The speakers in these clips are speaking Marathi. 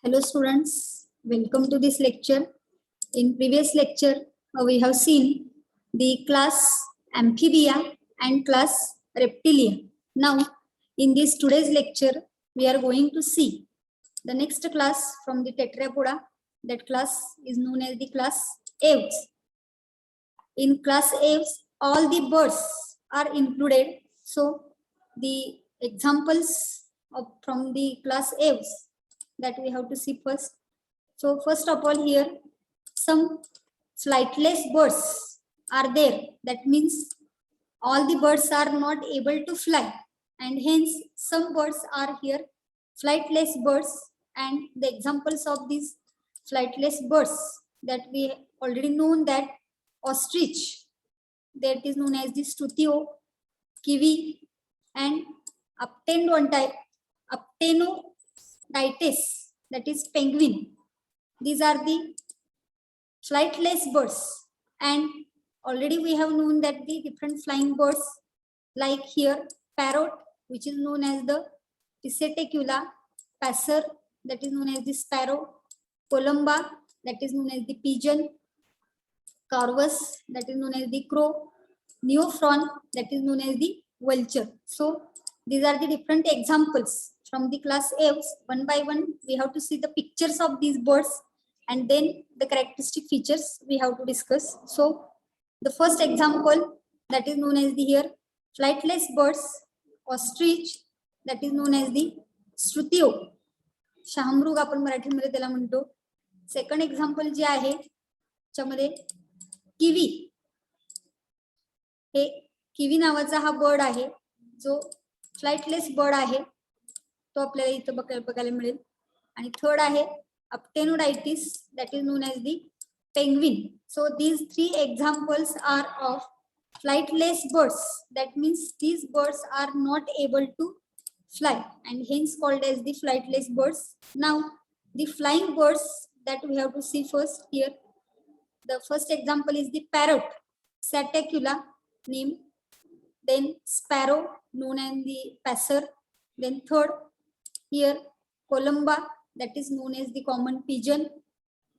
Hello students, welcome to this lecture. In previous lecture, we have seen the class Amphibia and class Reptilia. Now, in this today's lecture, we are going to see the next class from the Tetrapoda. That class is known as the class Aves. In class Aves, all the birds are included. So, the examples from the class Aves that we have to see first. So first of all, here some flightless birds are there. That means all the birds are not able to fly, and hence some birds are here flightless birds. And the examples of these flightless birds that we already known, that ostrich, that is known as the Strutio, kiwi, and Aptenodytes, that is penguin. These are the flightless birds, and already we have known that the different flying birds, like here parrot, which is known as the Piscatacula, passer, that is known as the sparrow, columba, that is known as the pigeon, corvus, that is known as the crow, neophron, that is known as the vulture. So these are the different examples from the class Aves. One by one, we have to see the pictures of these birds, and then the characteristic features we have to discuss. So the first example, that is known as the here flightless birds, ostrich, that is known as the Strutio, शहामृग आपण मराठीमध्ये त्याला म्हणतो. सेकंड एक्झाम्पल जे आहे त्यामध्ये किवी, हे किवी नावाचा हा बर्ड आहे जो फ्लाइटलेस बर्ड आहे, तो आपल्याला इथं बघायला मिळेल. आणि थर्ड आहे Aptenodytes, that is known as the penguin. So these three examples are of flightless birds. That means these birds are not able to fly and hence called as the flightless birds. Now the flying birds that we have to see first here. The first example is the parrot, Piscatacula name. Then sparrow, known as the passer. Then third here columba, that is known as the common pigeon.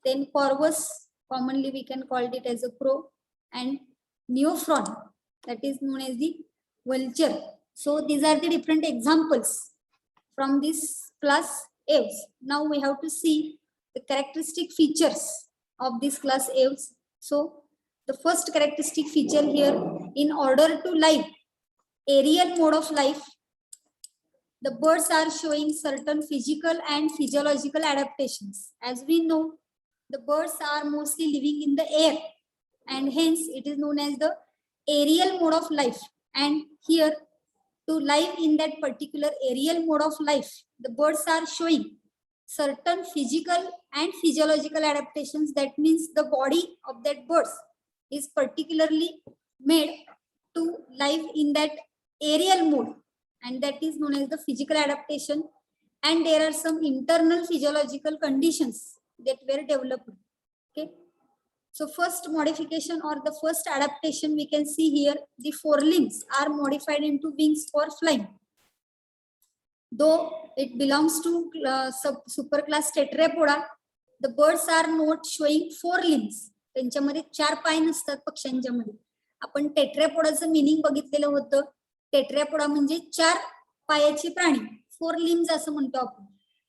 Then corvus, commonly we can call it as a crow. And neophron, that is known as the vulture. So these are the different examples from this class Aves. Now we have to see the characteristic features of this class Aves. So the first characteristic feature here, in order to live aerial mode of life, the birds are showing certain physical and physiological adaptations. As we know, the birds are mostly living in the air, and hence it is known as the aerial mode of life. And here, to live in that particular aerial mode of life, the birds are showing certain physical and physiological adaptations. That means the body of that bird is particularly made to live in that aerial mode, and that is known as the physical adaptation. And there are some internal physiological conditions that were developed. Okay, so first modification or the first adaptation we can see here, the forelimbs are modified into wings for flying. Though it belongs to superclass Tetrapoda, the birds are not showing forelimbs. त्यांच्यामध्ये चार पाय नसतात पक्ष्यांच्या मध्ये. आपण टेट्रापोडाचं मीनिंग बघितलेलं होतं. टेट्रापोडा म्हणजे चार पायाचे प्राणी, फोर लिम्स असं म्हणतो आपण.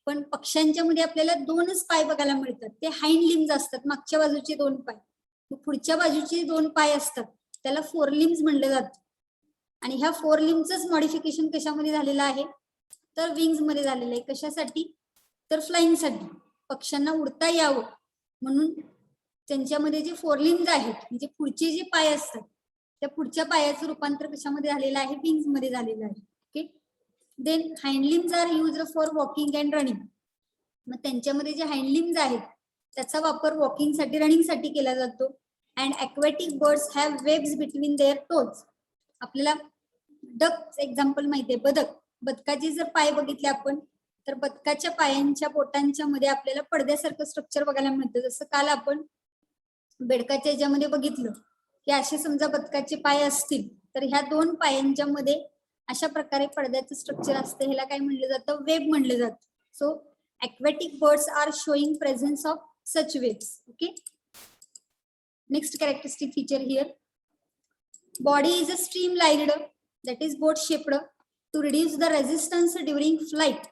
पण पक्ष्यांच्या मध्ये आपल्याला दोनच पाय बघायला मिळतात, ते हाइंड लिम्स असतात, मागच्या बाजूचे दोन पाय. पुढच्या बाजूचे दोन पाय असतात, त्याला फोर लिम्स म्हणलं जातं. आणि ह्या फोर लिम्सच मॉडिफिकेशन कशामध्ये झालेलं आहे, तर विंग्स मध्ये झालेलं आहे. कशासाठी, तर फ्लाइंग साठी, पक्ष्यांना उडता यावं म्हणून त्यांच्यामध्ये जे फोर लिम्स आहेत, म्हणजे पुढचे जे पाय असतात, त्या पुढच्या पायाचं रूपांतर कशामध्ये झालेलं आहे, विंग्स मध्ये झालेलं आहे. Okay, then hind limbs are used for walking and running. मग त्यांच्यामध्ये जे हाइंड लिम्स आहेत त्याचा वापर वॉकिंग साठी, रनिंग साठी केला जातो. And aquatic birds have webs between their toes. आपल्याला डक एक्झाम्पल माहिती आहे, बदक. बदकाचे जर पाय बघितले आपण, तर बदकाच्या पायांच्या पोटांच्या मध्ये आपल्याला पडद्यासारखं स्ट्रक्चर बघायला मिळतं. जसं काल आपण बेडकाच्या याच्यामध्ये बघितलं की असे समजा बदकाचे पाय असतील, तर ह्या दोन पायांच्या मध्ये अशा प्रकारे पडद्याचं स्ट्रक्चर असतं. ह्याला काय म्हणलं जातं, वेब म्हणलं जातं. So aquatic birds are showing presence of such waves. Okay. Next characteristic feature here. Body is a streamlined, that is boat shaped, to reduce the resistance during flight.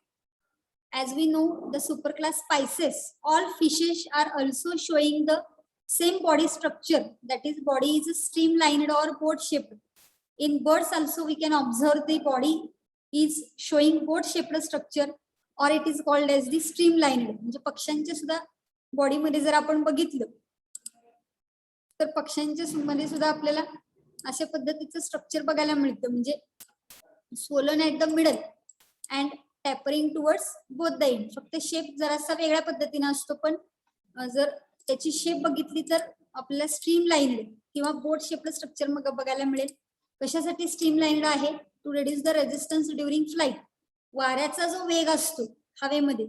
As we know, the superclass Pisces, all fishes are also showing the same body structure, that is body is streamlined or boat shaped. In birds also we can observe the body is showing boat shaped structure, or it is called as the streamlined. म्हणजे पक्ष्यांच्या सुद्धा बॉडी मध्ये जर आपण बघितलं तर पक्ष्यांच्या मध्ये सुद्धा आपल्याला अशा पद्धतीचं स्ट्रक्चर बघायला मिळतं, म्हणजे swollen at the middle and tapering towards both the end. फक्त शेप जरासा वेगळ्या पद्धतीने असतो, पण जर त्याची शेप बघितली तर आपल्याला स्ट्रीमलाइन्ड किंवा बोट शेप्ड स्ट्रक्चर मग बघायला मिळेल. कशासाठी स्ट्रीमलाइन्ड आहे? To reduce the resistance during flight. वाऱ्याचा जो वेग असतो हवेमध्ये,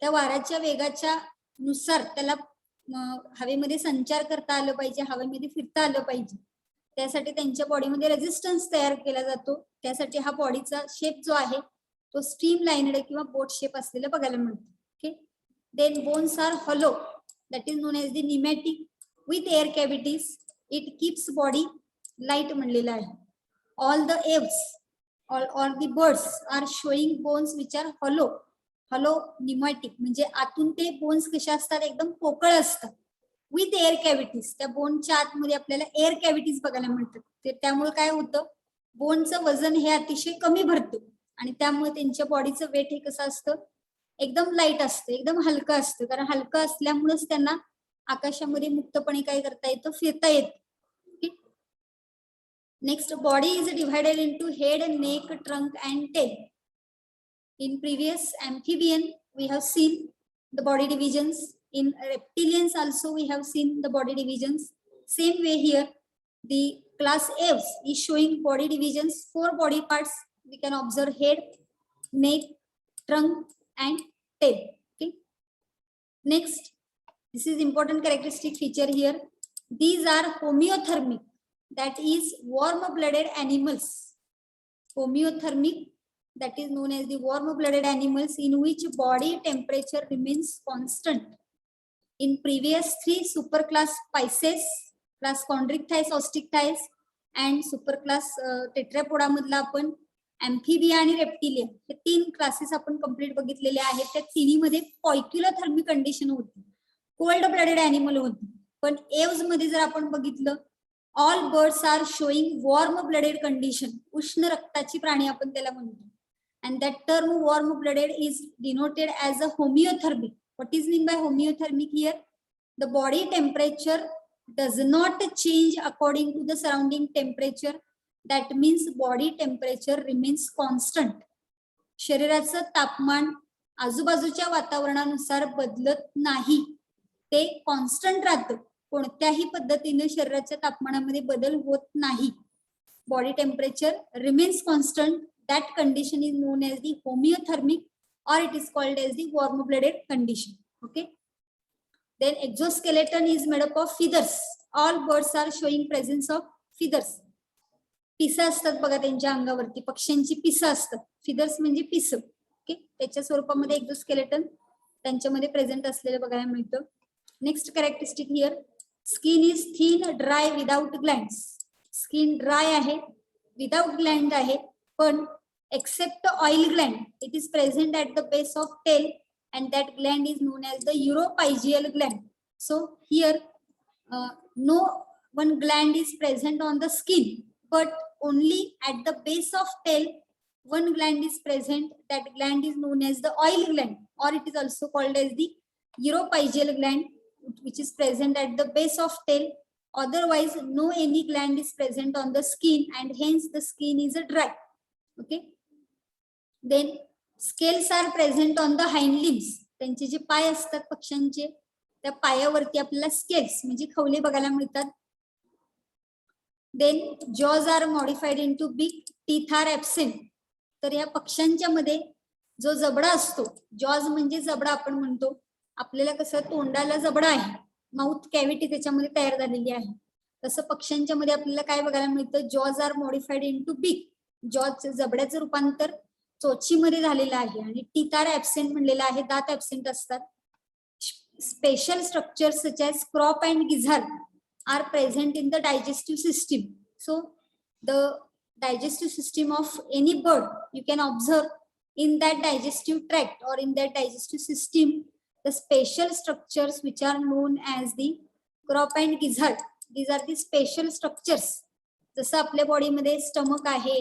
त्या वाऱ्याच्या वेगाच्या नुसार त्याला हवेमध्ये संचार करता आलं पाहिजे, हवेमध्ये फिरता आलं पाहिजे. त्यासाठी त्यांच्या बॉडीमध्ये रेजिस्टन्स तयार केला जातो. त्यासाठी हा बॉडीचा शेप जो आहे तो स्ट्रीमलाइन्ड किंवा बोट शेप असलेला बघायला मिळतो. Okay. Then bones are hollow, that is known as the pneumatic with air cavities. It keeps body light म्हणलेला आहे. All the Aves all the birds are showing bones which are hollow. Hollow pneumatic म्हणजे आतून ते बोन्स कशा असतात, एकदम पोकळ असतात. विथ एअर कॅव्हिटीज, त्या बोनच्या आतमध्ये आपल्याला एअर कॅव्हिटीज बघायला मिळतात. त्यामुळे काय होतं, बोनचं वजन हे अतिशय कमी भरतं आणि त्यामुळे त्यांच्या बॉडीचं वेट हे कसं असतं, एकदम लाईट असतं, एकदम हलकं असतं. कारण हलकं असल्यामुळेच त्यांना आकाशामध्ये मुक्तपणे काय करता येतं, फिरता येतं. Next, body is divided into head, neck, trunk and tail. In previous amphibian we have seen the body divisions. In reptilians also we have seen the body divisions. Same way here the class Aves is showing body divisions. 4 body parts we can observe: head, neck, trunk and tail. Okay. Next, this is important characteristic feature here. These are homeothermic, that is warm blooded animals. Homeothermic, that is known as the warm blooded animals in which body temperature remains constant. In previous 3 superclass Pisces, class Chondrichthyes, Osteichthyes and superclass Tetrapoda मधला आपण Amphibia आणि Reptilia हे 3 क्लासेस आपण कंप्लीट बघितलेले आहेत. त्या तिन्ही मध्ये पॉइक्युलोथर्मिक कंडिशन होती, कोल्ड ब्लडेड एनिमल होती. पण एव्स मध्ये जर आपण बघितलं, all birds are showing warm blooded condition. उष्ण रक्ताची प्राणी आपण त्याला म्हणतो. And that term warm blooded is denoted as a homeothermic. What is mean by homeothermic here? The body temperature does not change according to the surrounding temperature. That means body temperature remains constant. शरीराचं तापमान आजूबाजूच्या वातावरणानुसार बदलत नाही, ते कॉन्स्टंट राहतं. कोणत्याही पद्धतीने शरीराच्या तापमानामध्ये बदल होत नाही. Body temperature remains constant. That condition is known as the homeothermic, or it is called as the warm blooded condition. Okay. Then exoskeleton is made up of feathers. All birds are showing presence of feathers. पिसं असतात बघा त्यांच्या अंगावरती, पक्ष्यांची पिसं असतात. फिदर्स म्हणजे पिसं. ओके. त्याच्या स्वरूपामध्ये एक्झोस्केलेटन त्यांच्यामध्ये प्रेझेंट असलेलं बघायला मिळतं. Next characteristic here, skin is thin, dry, without glands. Skin dry आहे, विदाउट ग्लँड आहे, पण except oil gland, it is present at the base of tail, and that gland is known as the uropygial gland. So here no one gland is present on the skin, but only at the base of tail one gland is present. That gland is known as the oil gland, or it is also called as the uropygial gland, which is present at the base of tail. Otherwise no any gland is present on the skin, and hence the skin is a dry. Okay. Then scales are present on the hind limbs. त्यांचे जे पाय असतात पक्ष्यांचे, त्या पायावरती आपल्याला स्केल्स म्हणजे खवले बघायला मिळतात. Then jaws are modified into big, teeth are absent. तर या पक्ष्यांच्या मध्ये जो जबडा असतो, जॉज म्हणजे जबडा आपण म्हणतो, आपल्याला कसं तोंडाला जबडा आहे, माउथ कॅव्हिटी त्याच्यामध्ये तयार झालेली आहे, तसं पक्ष्यांच्या मध्ये आपल्याला काय बघायला मिळतं, jaws are modified into beak. Jaws जबड्याचं रूपांतर चोचीमध्ये झालेला आहे आणि टीथ आर ऍबसेंट म्हणलेला आहे, दात ऍबसेंट असतात. Special structures such as crop and gizzard are present in the digestive system. So the digestive system of any bird, you can observe in that digestive tract or in that digestive system the special structures which are known as the crop and gizzard. These are the special structures. जसं आपल्या बॉडीमध्ये स्टमक आहे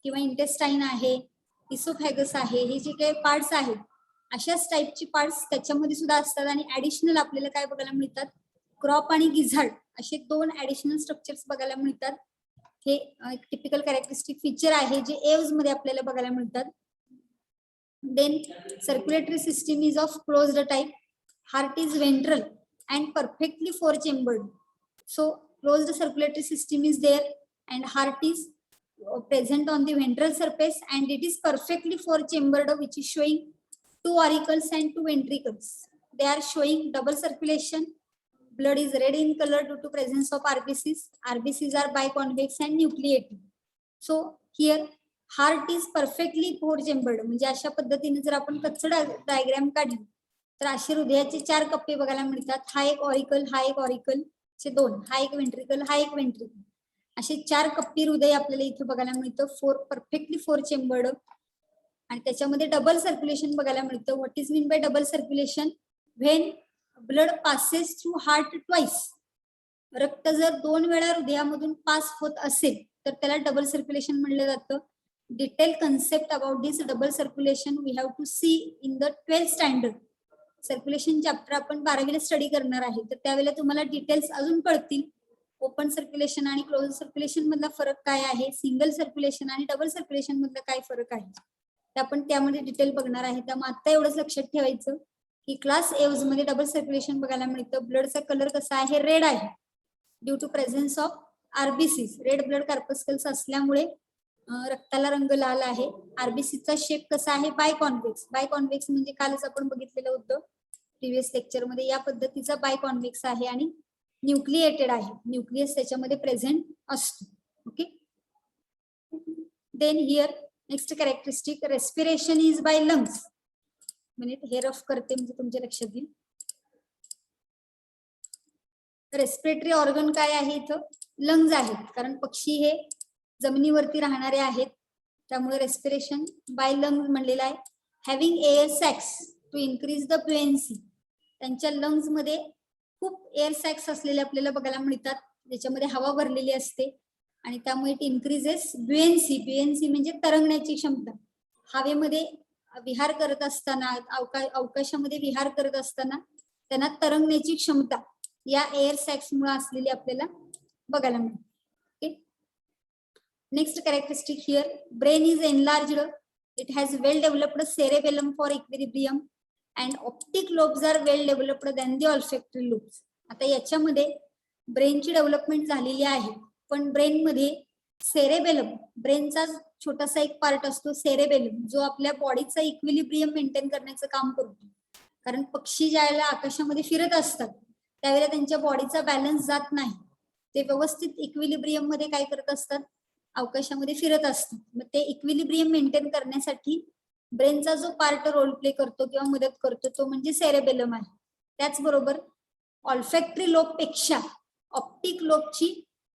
किंवा इंटेस्टाईन आहे, इसोफॅगस आहे, हे जे काही पार्ट्स आहेत अशाच टाईपची पार्ट्स त्याच्यामध्ये सुद्धा असतात. आणि ऍडिशनल आपल्याला काय बघायला मिळतात, क्रॉप आणि गिझार्ड असे 2 ऍडिशनल स्ट्रक्चर्स बघायला मिळतात. हे एक टिपिकल कॅरेक्टरिस्टिक फीचर आहे जे एव्स मध्ये आपल्याला बघायला मिळतात. Then circulatory system is of closed type. Heart is ventral and perfectly 4 chambered. So closed circulatory system is there and heart is present on the ventral surface and it is perfectly 4 chambered, which is showing 2 auricles and 2 ventricles. They are showing double circulation. Blood is red in color due to presence of RBCs. RBCs are biconvex and nucleated. So here heart is perfectly 4 chambered. म्हणजे अशा पद्धतीने जर आपण कच्चं डायग्राम काढली तर असे हृदयाचे 4 कप्पे बघायला मिळतात. हा एक ऑरिकल, हा एक ऑरिकल चे 2, हा एक वेंट्रिकल, हा एक वेंट्रिकल, असे 4 कप्पी हृदय आपल्याला इथे बघायला मिळतं. 4 परफेक्टली 4 चेंबर्ड आणि त्याच्यामध्ये डबल सर्क्युलेशन बघायला मिळतं. What is mean by double circulation? When blood passes through heart twice. रक्त जर 2 वेळा हृदयामधून पास होत असेल तर त्याला डबल सर्क्युलेशन म्हणलं जातं. Detail concept about this double circulation we have to see in the 12th standard. Circulation chapter आपण 12वीला स्टडी करणार आहे, तर त्यावेळेला तुम्हाला डिटेल्स अजून कळतील. ओपन सर्क्युलेशन आणि क्लोज सर्क्युलेशन मधला फरक काय आहे, सिंगल सर्क्युलेशन आणि डबल सर्क्युलेशन मधला काय फरक आहे, ते आपण त्यामध्ये डिटेल बघणार आहे. त्यामुळे आता एवढंच लक्षात ठेवायचं की क्लास एव्स मध्ये डबल सर्क्युलेशन बघायला मिळतं. ब्लडचा कलर कसा आहे, रेड आहे, due to presence of RBCs. Red blood corpuscles असल्यामुळे रक्ताला रंग लाल आहे. आरबीसीचा शेप कसा आहे, बायकॉन्व्हेक्स. बायकॉन्व्हेक्स म्हणजे कालच आपण बघितलेलं होतं प्रिव्हियस लेक्चर मध्ये. या पद्धतीचा बायकॉन्व्हेक्स आहे आणि न्यूक्लिएटेड आहे. न्यूक्लियस त्याच्यामध्ये प्रेझेंट असतो. Okay. Then here next characteristic, respiration is by lungs. Minute हे रफ करते म्हणजे तुमच्या लक्षात येईल. रेस्पिरेटरी ऑर्गन काय आहे इथं, लंग्स आहेत, कारण पक्षी हे जमिनीवरती राहणारे आहेत, त्यामुळे रेस्पिरेशन बाय लंग्स म्हणलेलं आहे. Having air sacs to increase the fluency. त्यांच्या लंग्स मध्ये खूप एअर सॅक्स असलेले आपल्याला बघायला मिळतात, ज्याच्यामध्ये हवा भरलेली असते आणि त्यामुळे इट इन्क्रीजेस ब्युएन्सी. ब्युएन्सी म्हणजे तरंगण्याची क्षमता. हवेमध्ये विहार करत असताना, अवकाशामध्ये विहार करत असताना त्यांना तरंगण्याची क्षमता या एअर सॅक्स मुळे असलेली आपल्याला बघायला मिळते. Okay. Next characteristic here, brain is enlarged. It has well developed cerebellum for equilibrium and optic lobes are well developed than the olfactory lobes. आता याच्यामध्ये ब्रेनची डेव्हलपमेंट झालेली आहे, पण ब्रेन मध्ये सेरेबेलम, ब्रेनचा छोटासा एक पार्ट असतो सेरेबेलम, जो आपल्या बॉडीचा इक्विलिब्रियम मेंटेन करण्याचं काम करतो. कारण पक्षी ज्यावेळेला आकाशामध्ये फिरत असतात त्यावेळेला त्यांच्या बॉडीचा बॅलन्स जात नाही, ते व्यवस्थित इक्विलिब्रियम मध्ये काय करत असतात, अवकाशामध्ये फिरत असतात. मग ते इक्विलिब्रियम मेंटेन करण्यासाठी ब्रेनचा जो पार्ट रोल प्ले करतो किंवा मदत करतो तो म्हणजे सेरेबेलम आहे. त्याचबरोबर ऑल्फॅक्टरी लोब पेक्षा ऑप्टिक लोबची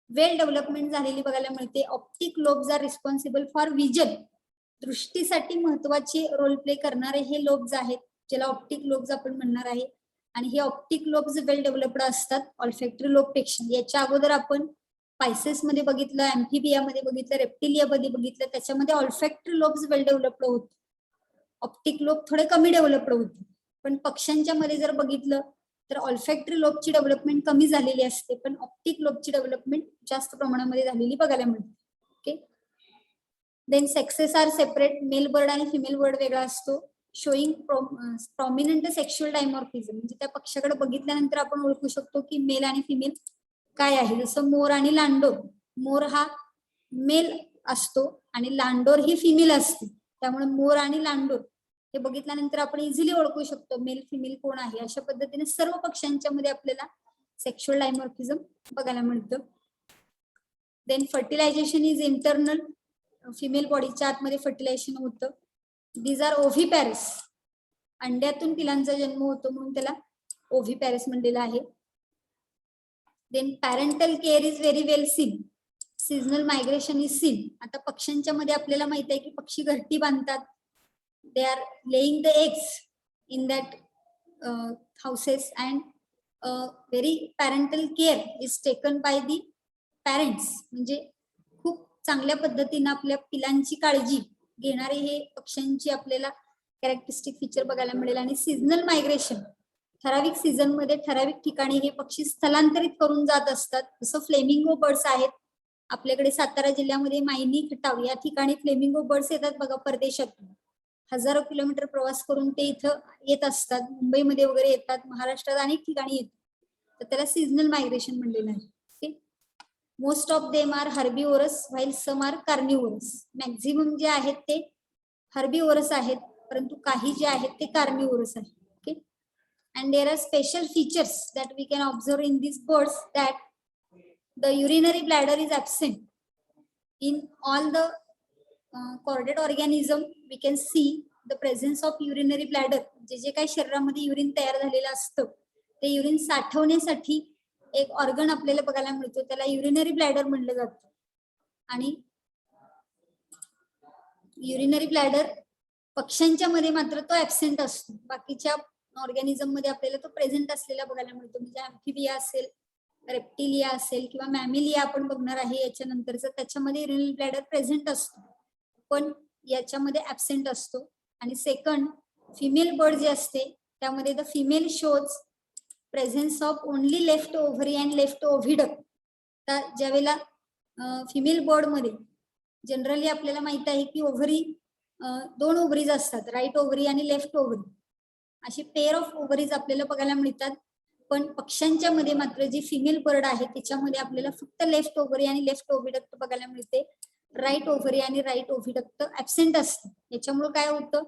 वेल डेव्हलपमेंट झालेली बघायला मिळते. Optic lobes are responsible for vision. दृष्टीसाठी महत्वाचे रोल प्ले करणारे हे लोब्स आहेत, ज्याला ऑप्टिक लोब्स आपण म्हणणार आहे. आणि हे ऑप्टिक लोब्स वेल डेव्हलप्ड असतात ऑल्फॅक्टरी लोब पेक्षा. याच्या अगोदर आपण पायसेस मध्ये बघितलं, अँफिबिया मध्ये बघितलं, रेप्टिलिया मध्ये बघितलं, त्याच्यामध्ये ऑल्फॅक्टरी लोब्स वेल डेव्हलप्ड होते, ऑप्टिक लोब थोडे कमी डेव्हलप्ड होते. पण पक्ष्यांच्या मध्ये जर बघितलं तर ऑल्फॅक्टरी लोबची डेव्हलपमेंट कमी झालेली असते, पण ऑप्टिक लोबची डेव्हलपमेंट जास्त प्रमाणामध्ये झालेली बघायला मिळते. Okay. Then sexes are separate. Male bird आणि फिमेल बर्ड वेगळा असतो. शोईंग प्रॉमिनंट सेक्शुअल डायमॉर्फिझम, म्हणजे त्या पक्षाकडे बघितल्यानंतर आपण ओळखू शकतो की मेल आणि फिमेल काय आहे. जसं मोर आणि लांडोर, मोर हा मेल असतो आणि लांडोर ही फिमेल असते. त्यामुळे मोर आणि लांडोर हे बघितल्यानंतर आपण इझिली ओळखू शकतो मेल फिमेल कोण आहे. अशा पद्धतीने सर्व पक्ष्यांच्या मध्ये आपल्याला सेक्शुअल डायमॉर्फिझम बघायला मिळतं. Then fertilisation is internal. Female बॉडीच्या आतमध्ये फर्टिलायझेशन होतं. These are oviparous. अंड्यातून पिलांचा जन्म होतो म्हणून त्याला ओव्हिपॅरिस म्हणलेलं आहे. Then parental care is very well seen. Seasonal migration is seen. आता पक्ष्यांच्या मध्ये आपल्याला माहित आहे की पक्षी घरटी बांधतात. They are laying the eggs in that houses and very parental care is taken by the parents. म्हणजे खूप चांगल्या पद्धतीने आपल्या पिलांची काळजी घेणारे हे पक्ष्यांची आपल्याला कॅरेक्टरिस्टिक फीचर बघायला मिळेल. आणि सीझनल मायग्रेशन, ठराविक सीझन मध्ये ठराविक ठिकाणी हे पक्षी स्थलांतरित करून जात असतात. जसं फ्लेमिंगो बर्ड्स आहेत आपल्याकडे सातारा जिल्ह्यामध्ये मायनी खटाव या ठिकाणी फ्लेमिंगो बर्ड्स येतात बघा परदेशातून. हजारो किलोमीटर प्रवास करून ते इथं येत असतात. मुंबईमध्ये वगैरे येतात, महाराष्ट्रात अनेक ठिकाणी येतात. तर त्याला सीझनल मायग्रेशन म्हणलेलं आहे. Okay. Most of them are herbivorous while some are carnivorous. Maximum जे आहेत ते हर्बिओरस आहेत, परंतु काही जे आहेत ते कार्निओरस आहेत. Okay. And there are special features that we can observe in this birds that the urinary bladder is absent in all the chordate organism. We can see the presence of urinary bladder. जे काही शरीरामध्ये युरिन तयार झालेलं असतं ते युरिन साठवण्यासाठी एक ऑर्गन आपल्याला बघायला मिळतो, त्याला युरिनरी ब्लॅडर म्हणलं जातं. आणि युरिनरी ब्लॅडर पक्ष्यांच्या मध्ये मात्र तो ऍबसेंट असतो. बाकीच्या ऑर्गॅनिझम मध्ये आपल्याला तो प्रेझेंट असलेला बघायला मिळतो. म्हणजे अॅम्फिबिया असेल, रेप्टिलिया असेल किंवा मॅमिलिया आपण बघणार आहे याच्यानंतरच, त्याच्यामध्ये युरिनरी ब्लॅडर प्रेझेंट असतो पण याच्यामध्ये ऍबसेंट असतो. आणि सेकंड, फिमेल बर्ड जे असते त्यामध्ये the female shows presence of only left ovary and left oviduct. तर ज्यावेळेला फिमेल बर्ड मध्ये जनरली आपल्याला माहित आहे की ओव्हरी, दोन ओव्हरीज असतात, राईट ओव्हरी आणि लेफ्ट ओव्हरी. अशी पेअर ऑफ ओव्हरीज आपल्याला बघायला मिळतात. पण पक्ष्यांच्या मध्ये मात्र जी फिमेल बर्ड आहे त्याच्यामध्ये आपल्याला फक्त लेफ्ट ओव्हरी आणि लेफ्ट ओव्हिडक्ट बघायला मिळते. राईट ओव्हरी आणि राईट ओव्हिडक्ट ऍबसेंट असते. याच्यामुळे काय होतं,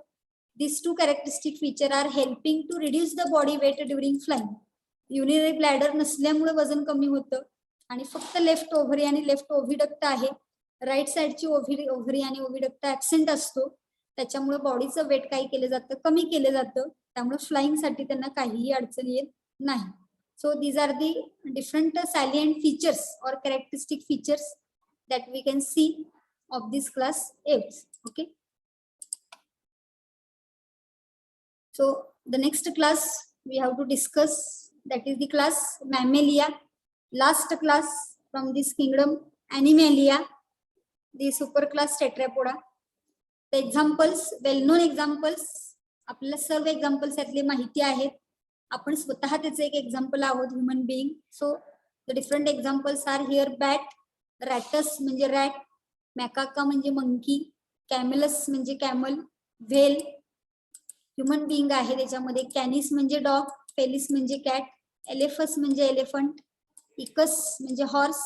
this two characteristic feature are helping to reduce the body weight during flying. Urinary bladder नसल्यामुळे वजन कमी होतं आणि फक्त लेफ्ट ओव्हरी आणि लेफ्ट ओव्हिडक्ट आहे. राईट साइडची ओव्हरी आणि ओव्हिडक्ट ऍबसेंट असतो. त्याच्यामुळे बॉडीचं वेट काय केलं जातं, कमी केलं जातं. त्यामुळे फ्लाइंग साठी त्यांना काहीही अडचण येत नाही. So these are the different salient features or characteristic features that we can see of this class apes. Okay. So the next class we have to discuss, that is the class Mammalia. Last class from this kingdom Animalia, the superclass Tetrapoda. The examples, well known examples, आपल्याला सर्व एक्झाम्पल्स यातले माहिती आहेत. आपण स्वतः त्याचे एक एक्झाम्पल आहोत, human being. So the different examples are here. Bat, Rattus म्हणजे रॅट, मॅकाका म्हणजे मंकी, कॅमेलस म्हणजे कॅमल, व्हेल ह्युमन बिईंग आहे त्याच्यामध्ये, कॅनिस म्हणजे डॉग, फेलिस म्हणजे कॅट, एलेफस म्हणजे एलिफंट, इकस म्हणजे हॉर्स,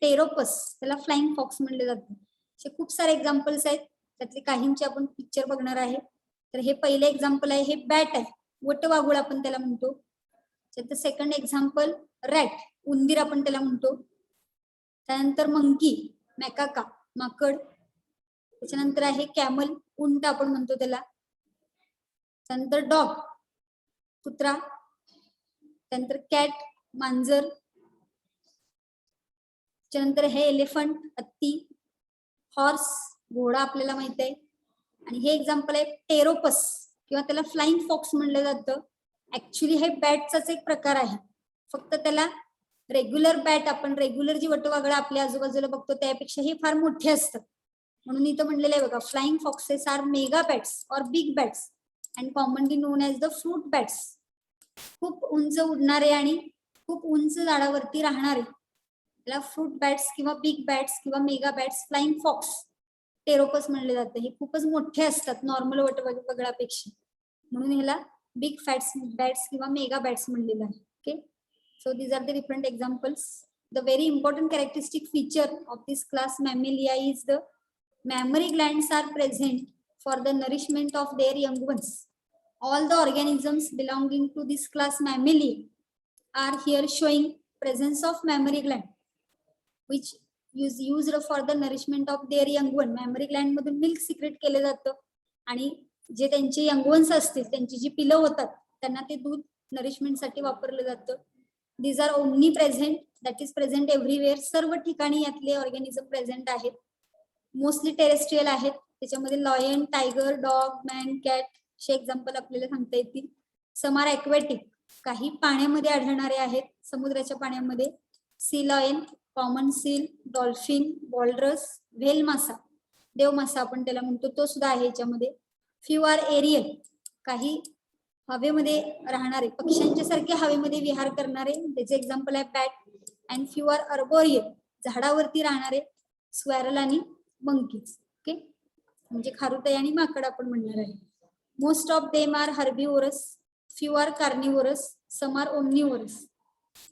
टेरोपस त्याला फ्लाइंग फॉक्स म्हणले जाते. असे खूप सारे एक्झाम्पल्स आहेत, त्यातले काहींचे आपण पिक्चर बघणार आहे. तर हे पहिले एक्झाम्पल आहे, हे बॅट आहे, वटवाघूळ आपण त्याला म्हणतो. त्याचं सेकंड एक्झाम्पल रॅट, उंदीर आपण त्याला म्हणतो. त्यानंतर मंकी, मॅकाका माकड. त्याच्यानंतर आहे कॅमल, उंट आपण म्हणतो त्याला. त्यानंतर डॉग, कुत्रा. त्यानंतर कॅट, मांजर. त्यानंतर हे एलिफंट, हत्ती. हॉर्स, घोडा आपल्याला माहित आहे. आणि हे एक्झाम्पल आहे टेरोपस किंवा त्याला फ्लाइंग फॉक्स म्हणलं जातं. ऍक्च्युली हे बॅटचाच एक प्रकार आहे, फक्त त्याला रेग्युलर बॅट, आपण रेग्युलर जी वटवाघळं आपल्या आजूबाजूला बघतो त्यापेक्षा हे फार मोठे असतात. म्हणून इथं म्हणलेलं आहे बघा, flying foxes are mega bats or big bats and commonly known as the fruit bats. खूप उंच उडणारे आणि खूप उंच झाडावरती राहणारे त्याला फ्रूट बॅट्स किंवा बिग बॅट्स किंवा mega bats, flying fox, Pteropus म्हणले जाते. हे खूपच मोठे असतात नॉर्मल वटवाघळापेक्षा, म्हणून ह्याला बिग फॅट्स बॅट्स किंवा मेगा बॅट्स म्हणलेलं आहे. Okay. So these are the different examples. The very important characteristic feature of this class Mammalia is the mammary glands are present for the nourishment of their young ones. All the organisms belonging to this class Mammalia are here showing presence of mammary gland, which is used for the nourishment of their young one. Mammary gland मधून मिल्क सिक्रेट केलं जातं आणि जे त्यांचे यंगवन्स असतील, त्यांची जी पिलं होतात, त्यांना ते दूध नरिशमेंटसाठी वापरलं जातं. These are omnipresent, that is present everywhere. सर्व ठिकाणी यातले ऑर्गॅनिझम प्रेझेंट आहेत. मोस्टली टेरेस्ट्रियल आहेत. त्याच्यामध्ये lion, tiger, dog, man, cat हे एक्झाम्पल आपल्याला सांगता येतील. सम आर ॲक्वॅटिक, काही पाण्यामध्ये आढळणारे आहेत, समुद्राच्या पाण्यामध्ये. Sea lion, common seal, dolphin, walrus, whale मासा, देव मासा आपण त्याला म्हणतो, तो सुद्धा आहे याच्यामध्ये. फ्यू आर एरियल, काही हवेमध्ये राहणारे, पक्ष्यांच्या सारखे हवेमध्ये विहार करणारे, त्याचे एक्झाम्पल आहे bat. And few R arboreal, झाडावरती राहणारे, स्क्वॅरल आणि मंकीज. ओके, म्हणजे खारुताई आणि माकड आपण म्हणणार आहे. Most of them are herbivorous, few are carnivorous, some are omnivorous.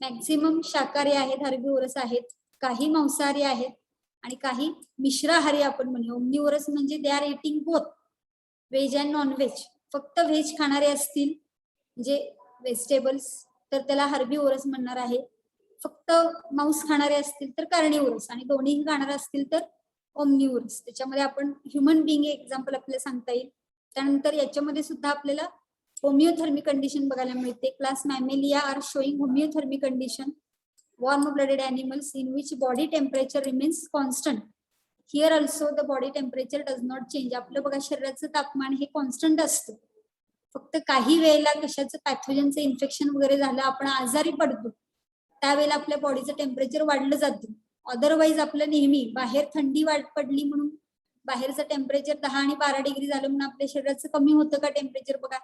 Maximum शाकाहारी आहेत, हर्बिवोरस आहेत, काही मांसाहारी आहेत आणि काही मिश्राहारी आपण म्हणूया. ओमनिवोरस म्हणजे they are eating both veg and non veg. फक्त व्हेज खाणारे असतील म्हणजे व्हेजिटेबल्स तर त्याला हर्बिवोरस म्हणणार आहे. फक्त मांस खाणारे असतील तर कार्निवोरस, आणि दोन्ही खाणारे असतील तर ओमनिवोरस. त्याच्यामध्ये आपण ह्युमन बिंग एक्झाम्पल आपल्याला सांगता येईल. त्यानंतर याच्यामध्ये सुद्धा आपल्याला होमिओथर्मिक कंडिशन बघायला मिळते. Class Mammalia are showing homeothermic condition, warm blooded animals in which body temperature remains constant. Here also the body temperature does not change. आपलं बघा शरीराचं तापमान हे कॉन्स्टंट असतं. फक्त काही वेळेला कशाचं पॅथोजनचं इन्फेक्शन वगैरे झालं, आपण आजारी पडतो, त्यावेळेला आपल्या बॉडीचं टेम्परेचर वाढलं जातं. अदरवाईज आपलं नेहमी बाहेर थंडी पडली म्हणून बाहेरचं टेम्परेचर 10 आणि 12 डिग्री झालं म्हणून आपल्या शरीराचं कमी होतं का टेम्परेचर? बघा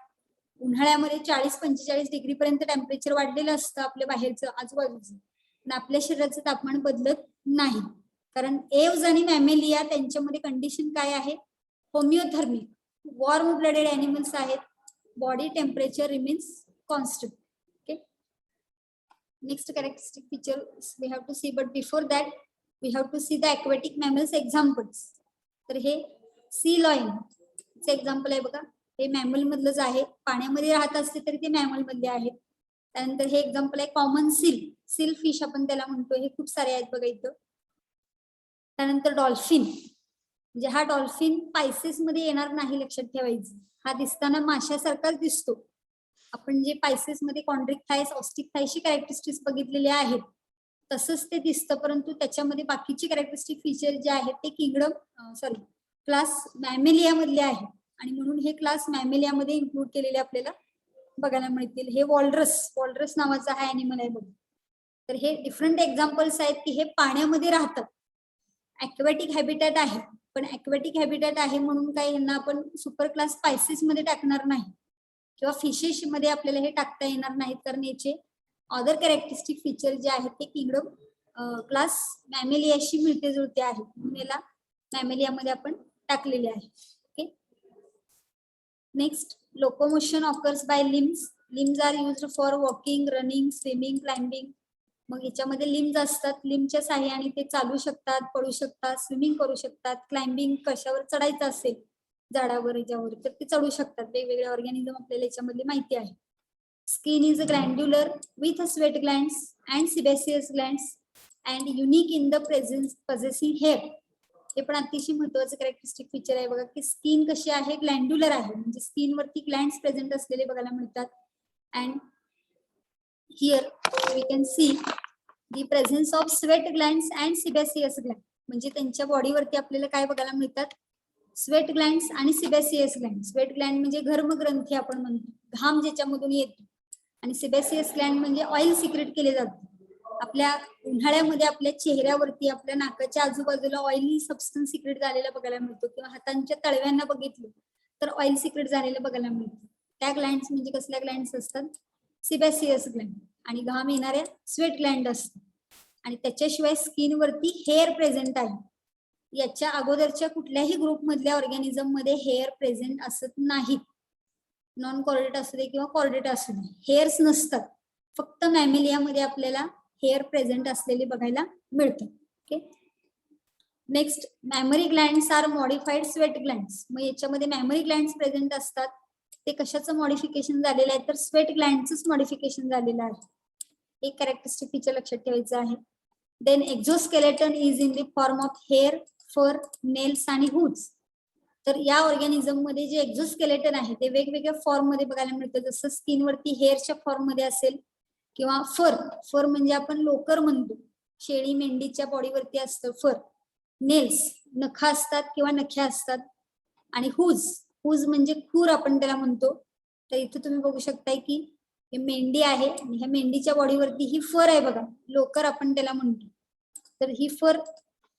उन्हाळ्यामध्ये 40-45 डिग्री पर्यंत टेम्परेचर वाढलेलं असतं आपल्या बाहेरचं आजूबाजूचं, पण आपल्या शरीराचं तापमान बदलत नाही. कारण एव्हज आणि मॅमेलिया त्यांच्यामध्ये कंडिशन काय आहे? होमिओथर्मिक. वॉर्म ब्लडेड एनिमल्स आहेत, body temperature remains constant. Okay, next characteristic feature we have to see, but before that we have to see the aquatic mammals examples. तर हे सी लॉयन चे एक्झाम्पल आहे बघा. हे मॅमल मधलंच आहे, पाण्यामध्ये राहत असते तरी ते मॅमल मधले आहेत. त्यानंतर हे एक्झाम्पल आहे कॉमन सील, सील फिश आपण त्याला म्हणतो. हे खूप सारे आहेत बघा इथं. त्यानंतर डॉल्फिन, म्हणजे हा डॉल्फिन पायसेस मध्ये येणार नाही, लक्षात ठेवायचं. हा दिसताना माशासारखाच दिसतो. आपण जे पायसेस मध्ये कॉन्ड्रिक थायस, ऑस्टिक थायसची कॅरेक्टरिस्टिक्स बघितलेले आहेत तसंच ते दिसतं, परंतु त्याच्यामध्ये बाकीचे कॅरेक्टरिस्टिक फीचर जे आहेत ते किंगडम क्लास मॅमेलिया मधले आहेत, आणि म्हणून हे क्लास मॅमेलिया मध्ये इन्क्लूड केलेले आपल्याला बघायला मिळतील. हे वॉलरस, वॉलरस नावाचा हा अॅनिमल आहे बघ. तर हे डिफरंट एक्झाम्पल्स आहेत की हे पाण्यामध्ये राहतात. ॲक्वेटिक हॅबिटॅट आहे, पण ॲक्वेटिक हॅबिटॅट आहे म्हणून काही यांना आपण सुपर क्लास स्पायसेस मध्ये टाकणार नाही किंवा फिशेस मध्ये आपल्याला हे टाकता येणार नाहीत, कारण याचे अदर कॅरेक्टरिस्टिक फीचर जे आहेत ते किंगडम क्लास मॅमेलियाशी मिळते जुळते आहेत, म्हणून याला मॅमेलियामध्ये आपण टाकलेले आहे. Okay, next locomotion occurs by limbs. Limbs are used for walking, running, swimming, climbing. मग याच्यामध्ये लिम्स असतात, लिम्सच्या साह्याने ते चालू शकतात, पळू शकतात, स्विमिंग करू शकतात, क्लाइम्बिंग कशावर चढायचं असेल झाडावर याच्यावर तर ते चढू शकतात. वेगवेगळे ऑर्गॅनिझम आपल्याला याच्यामध्ये माहिती आहे. Skin is glandular with sweat glands and sebaceous glands and unique in the presence possessing hair. हे पण अतिशय महत्वाचं कॅरेक्टरिस्टिक फीचर आहे बघा की स्किन कशी आहे? ग्लँड्युलर आहे, म्हणजे स्किन वरती ग्लँड्स प्रेझेंट असलेले बघायला मिळतात. And here we can see the presence of sweat glands and sebaceous gland. म्हणजे त्यांच्या बॉडीवरती आपल्याला काय बघायला मिळतात? स्वेट ग्लँड्स आणि सिबेसियस ग्लँड. स्वेट ग्लँड म्हणजे घर्मग्रंथी आपण म्हणतो, घाम ज्याच्यामधून येतो, आणि सिबेसियस ग्लँड म्हणजे ऑइल सिक्रेट केले जाते. आपल्या उन्हाळ्यामध्ये आपल्या चेहऱ्यावरती, आपल्या नाकाच्या आजूबाजूला ऑइली सबस्टन्स सिक्रेट झालेला बघायला मिळतो, किंवा हातांच्या तळव्यांना बघितलं तर ऑइल सिक्रेट झालेलं बघायला मिळतं. त्या ग्लँड्स म्हणजे कसल्या ग्लँड्स असतात? Sebaceous Gland. आणि घाम येणाऱ्या स्वेट ग्लँड असतात. आणि त्याच्याशिवाय स्किन वरती हेअर प्रेझेंट आहे. याच्या अगोदरच्या कुठल्याही ग्रुप मधल्या ऑर्गॅनिझम मध्ये हेअर प्रेझेंट असत नाहीत. नॉन कॉर्डेट असू दे किंवा कॉर्डेट असू दे, हेअर्स नसतात. फक्त मॅमेलियामध्ये आपल्याला हेअर प्रेझेंट असलेले बघायला मिळतं. Okay, next mammary glands are modified sweat glands. मग याच्यामध्ये मॅमरी ग्लँड्स प्रेझेंट असतात. ते कशाचं मॉडिफिकेशन झालेलं आहे? तर स्वेट ग्लँडचंच मॉडिफिकेशन झालेलं आहे. एक कॅरेक्टरिस्टिक फीचर लक्षात ठेवायचं आहे. Then exoskeleton is in the form of hair, fur, nails आणि हूड्स. तर या ऑर्गॅनिझम मध्ये जे एक्झोस्केलेटन आहे ते वेगवेगळ्या फॉर्म मध्ये बघायला मिळतं, जसं स्किन वरती हेअरच्या फॉर्म मध्ये असेल किंवा फर म्हणजे आपण लोकर म्हणतो, शेळी मेंढीच्या बॉडीवरती असतं फर. नेल्स नख असतात किंवा नख्या असतात. आणि हुज म्हणजे खूर आपण त्याला म्हणतो. तर इथे तुम्ही बघू शकताय की हे मेंढी आहे आणि ह्या मेंढीच्या बॉडीवरती ही फर आहे बघा, लोकर आपण त्याला म्हणतो. तर ही फर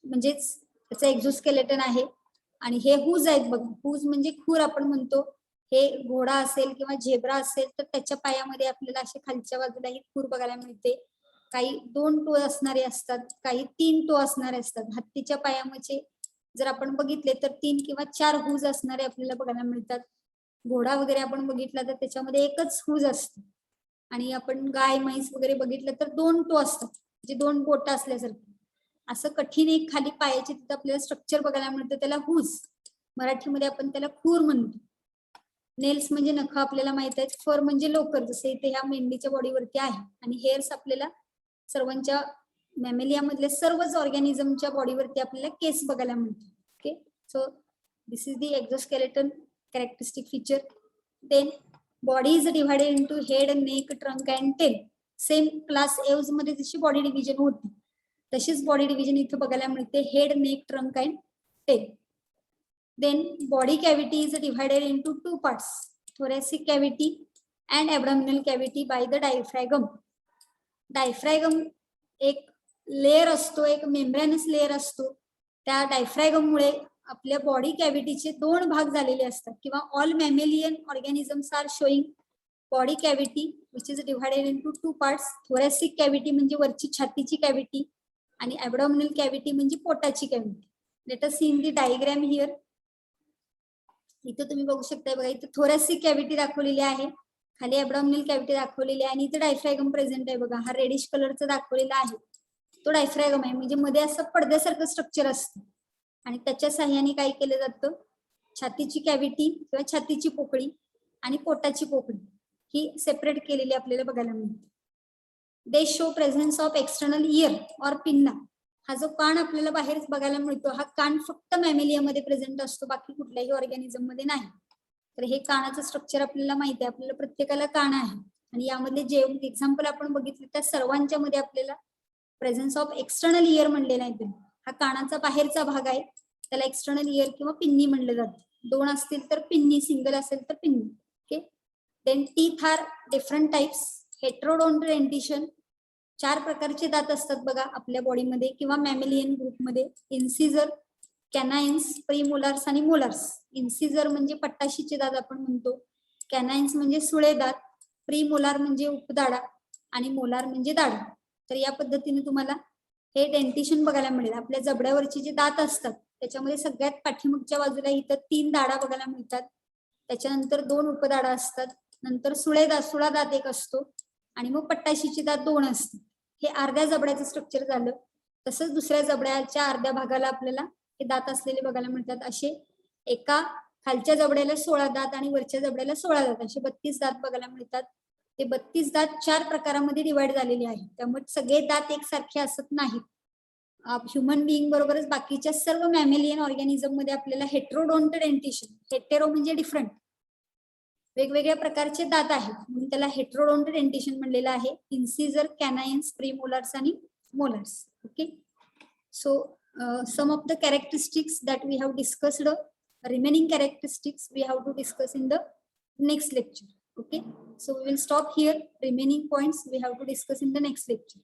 म्हणजेच त्याचं एक्झोस्केलेटन आहे. आणि हे हुज आहेत बघा, हुज म्हणजे खूर आपण म्हणतो. हे घोडा असेल किंवा झेब्रा असेल तर त्याच्या पायामध्ये आपल्याला असे खालच्या बाजूला ही खूर बघायला मिळते. काही 2 टो असणारे असतात, काही 3 टो असणारे असतात. हत्तीच्या पायामध्ये जर आपण बघितले तर 3 किंवा 4 हुज असणारे आपल्याला बघायला मिळतात. घोडा वगैरे आपण बघितला तर त्याच्यामध्ये एकच हुज असतं. आणि आपण गाय म्हैस वगैरे बघितलं तर 2 टो असतात, म्हणजे 2 बोटं असल्यासारखं. असं कठीण एक खाली पायाचे तिथं आपल्याला स्ट्रक्चर बघायला मिळतं, त्याला हुज, मराठीमध्ये आपण त्याला खूर म्हणतो. नेल्स म्हणजे नख आपल्याला माहित आहेत. फर म्हणजे लोकर, जसे इथे ह्या मेंढीच्या बॉडीवरती आहे. आणि हेअर्स आपल्याला सर्वांच्या मॅमेलिया मधल्या सर्वच ऑर्गॅनिझमच्या बॉडीवरती आपल्याला केस बघायला मिळतो. Okay, so this is the exoskeleton characteristic feature. Then body is divided into head, neck, trunk and tail. Same class aves मध्ये जशी बॉडी डिव्हिजन होती तशीच बॉडी डिव्हिजन इथे बघायला मिळते, head, neck, trunk and tail. Then body cavity is divided into 2 parts, thoracic cavity and abdominal cavity by the diaphragm. Diaphragm एक लेयर असतो, एक मेम्ब्रेनस लेयर असतो. त्या डायफ्रॅगम मुळे आपल्या बॉडी कॅव्हिटीचे 2 भाग झालेले असतात, किंवा all mammalian organisms are showing body cavity which is divided into 2 parts. Thoracic cavity म्हणजे वरची छातीची कॅव्हिटी आणि ॲबडॉमिनल कॅव्हिटी म्हणजे पोटाची cavity. Let us see in the diagram here. इथं तुम्ही बघू शकता बघा, इथे थोरॅसिक कॅव्हिटी दाखवलेली आहे, खाली ॲबडॉमिनल कॅव्हिटी दाखवलेली आहे आणि इथे डायफ्रॅगम प्रेझेंट आहे बघा. हा रेडिश कलरचा दाखवलेला आहे तो डायफ्रॅगम आहे, म्हणजे मध्ये असं पडद्यासारखं स्ट्रक्चर असतं. आणि त्याच्या साह्याने काय केलं जातं, छातीची कॅव्हिटी किंवा छातीची पोकळी आणि पोटाची पोकळी ही सेपरेट केलेली आपल्याला बघायला मिळते. दे show presence of external year or pinna. हा जो कान आपल्याला बाहेर बघायला मिळतो, हा कान फक्त मॅमेलियामध्ये प्रेझेंट असतो, बाकी कुठल्याही ऑर्गॅनिझम मध्ये नाही. तर हे कानाचं स्ट्रक्चर आपल्याला माहिती आहे, आपल्याला प्रत्येकाला कान आहे. आणि यामध्ये जे एक्झाम्पल आपण बघितले त्या सर्वांच्या मध्ये आपल्याला प्रेझेन्स ऑफ एक्सटर्नल इयर म्हणलेला आहे. हा कानाचा बाहेरचा भाग आहे, त्याला एक्सटर्नल इयर किंवा पिन्नी म्हणलं जातं. 2 असतील तर पिन्नी, सिंगल असेल तर पिन्नी. Okay. Then teeth are different types. Heterodontal dentition, 4 प्रकारचे दात असतात बघा आपल्या बॉडीमध्ये किंवा मॅमेलियन ग्रुपमध्ये. इन्सिजर, कॅनाइन्स, प्रीमोलार्स आणि मोलार्स. इन्सिजर म्हणजे पट्टाशीचे दात आपण म्हणतो, कॅनाइन्स म्हणजे सुळे दात, प्रीमोलार म्हणजे उपदाडा आणि मोलार म्हणजे दाढा. तर या पद्धतीने तुम्हाला हे डेंटिशन बघायला मिळेल. आपल्या जबड्यावरचे जे दात असतात त्याच्यामध्ये सगळ्यात पाठीमागच्या बाजूला इथं 3 दाढा बघायला मिळतात, त्याच्यानंतर 2 उपदाढा असतात, नंतर सुळा दात एक असतो आणि मग पट्टाशीचे दात 2 असतात. हे अर्ध्या जबड्याचं स्ट्रक्चर झालं. तसंच दुसऱ्या जबड्याच्या अर्ध्या भागाला आपल्याला हे दात असलेले बघायला मिळतात. असे एका खालच्या जबड्याला 16 दात आणि वरच्या जबड्याला 16 दात, असे 32 दात बघायला मिळतात. ते 32 दात 4 प्रकारामध्ये डिवाइड झालेले आहेत, त्यामुळे सगळे दात एकसारखे असत नाहीत. ह्युमन बिईंग बरोबरच बाकीच्या सर्व मॅमेलियन ऑर्गॅनिझम मध्ये आपल्याला हेट्रोडोंटल डेंटिशन, हेटेरो म्हणजे डिफरंट, वेगवेगळ्या प्रकारचे दात आहेत म्हणून त्याला हेट्रोडोंटल डेंटिशन म्हणलेलं आहे. इन्सिजर, कॅनाइन्स, प्रीमोलार्स आणि molars. Okay, so some of the characteristics that we have discussed, remaining characteristics we have to discuss in the next lecture. Okay, so we will stop here. Remaining points we have to discuss in the next lecture.